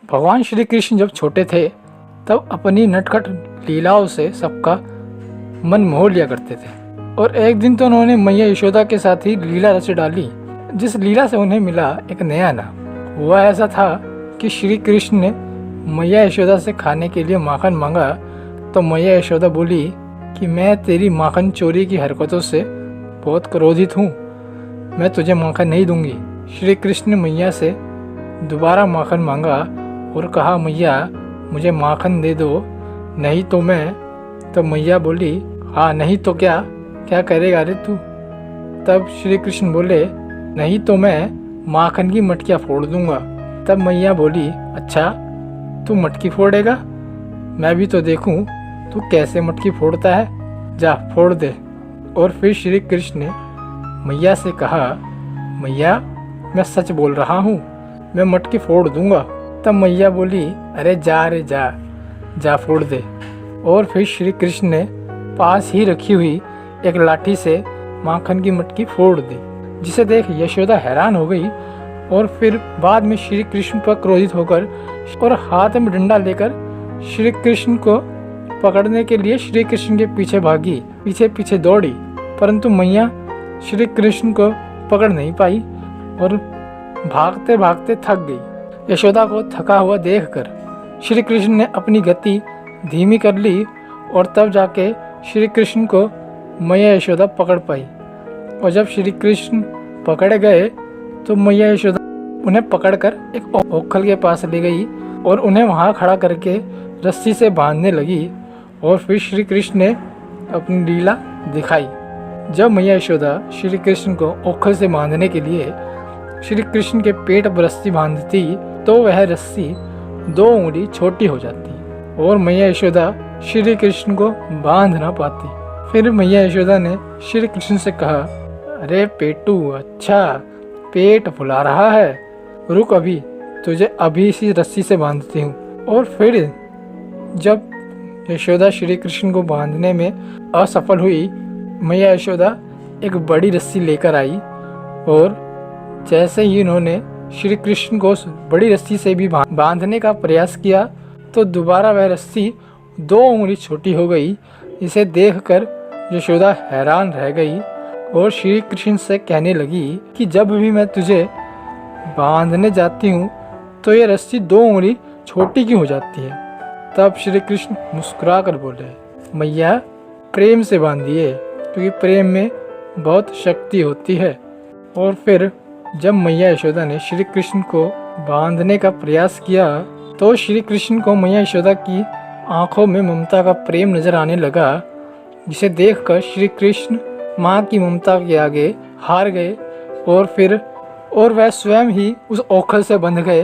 भगवान श्री कृष्ण जब छोटे थे तब अपनी नटखट लीलाओं से सबका मन मोह लिया करते थे। और एक दिन तो उन्होंने मैया यशोदा के साथ ही लीला रच डाली, जिस लीला से उन्हें मिला एक नया नाम। हुआ ऐसा था कि श्री कृष्ण ने मैया यशोदा से खाने के लिए माखन मांगा तो मैया यशोदा बोली कि मैं तेरी माखन चोरी की हरकतों से बहुत क्रोधित हूँ, मैं तुझे माखन नहीं दूंगी। श्री कृष्ण ने मैया से दोबारा माखन मांगा और कहा, मैया मुझे माखन दे दो, नहीं तो मैं। तो मैया बोली, हाँ नहीं तो क्या क्या करेगा रे तू। तब श्री कृष्ण बोले, नहीं तो मैं माखन की मटकियाँ फोड़ दूंगा। तब मैया बोली, अच्छा तू मटकी फोड़ेगा, मैं भी तो देखूं तू कैसे मटकी फोड़ता है, जा फोड़ दे। और फिर श्री कृष्ण ने मैया से कहा, मैया मैं सच बोल रहा हूँ, मैं मटकी फोड़ दूंगा। तब मैया बोली, अरे जा रे जा, जा फोड़ दे। और फिर श्री कृष्ण ने पास ही रखी हुई एक लाठी से माखन की मटकी फोड़ दी, जिसे देख यशोदा हैरान हो गई और फिर बाद में श्री कृष्ण पर क्रोधित होकर और हाथ में डंडा लेकर श्री कृष्ण को पकड़ने के लिए श्री कृष्ण के पीछे भागी, पीछे पीछे दौड़ी, परंतु मैया श्री कृष्ण को पकड़ नहीं पाई और भागते भागते थक गई। यशोदा को थका हुआ देखकर श्री कृष्ण ने अपनी गति धीमी कर ली और तब जाके श्री कृष्ण को मैया यशोदा पकड़ पाई। और जब श्री कृष्ण पकड़े गए तो मैया यशोदा उन्हें पकड़कर एक ओखल के पास ले गई और उन्हें वहां खड़ा करके रस्सी से बांधने लगी। और फिर श्री कृष्ण ने अपनी लीला दिखाई। जब मैया यशोदा श्री कृष्ण को ओखल से बांधने के लिए श्री कृष्ण के पेट पर रस्सी बांधती तो वह रस्सी 2 उंगली छोटी हो जाती और मैया यशोदा श्री कृष्ण को बांध ना पाती। फिर मैया यशोदा ने श्री कृष्ण से कहा, अरे पेटू, अच्छा पेट फुला रहा है, रुक अभी तुझे अभी इसी रस्सी से बांधती हूँ। और फिर जब यशोदा श्री कृष्ण को बांधने में असफल हुई, मैया यशोदा एक बड़ी रस्सी लेकर आई और जैसे ही उन्होंने श्री कृष्ण को बड़ी रस्सी से भी बांधने का प्रयास किया तो दोबारा वह रस्सी 2 उंगली छोटी हो गई। इसे देखकर यशोदा हैरान रह गई और श्री कृष्ण से कहने लगी कि जब भी मैं तुझे बांधने जाती हूँ तो ये रस्सी 2 उंगली छोटी क्यों हो जाती है। तब श्री कृष्ण मुस्कुरा कर बोले, मैया प्रेम से बांधिए, क्योंकि प्रेम में बहुत शक्ति होती है। और फिर जब मैया यशोदा ने श्री कृष्ण को बांधने का प्रयास किया तो श्री कृष्ण को मैया यशोदा की आंखों में ममता का प्रेम नजर आने लगा, जिसे देखकर श्री कृष्ण माँ की ममता के आगे हार गए और वह स्वयं ही उस ओखल से बंध गए।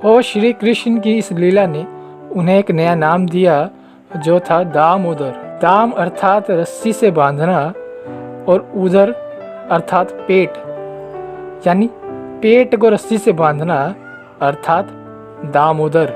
और श्री कृष्ण की इस लीला ने उन्हें एक नया नाम दिया जो था दामोदर। दाम अर्थात रस्सी से बांधना और उदर अर्थात पेट, यानी पेट को रस्सी से बांधना अर्थात दामोदर।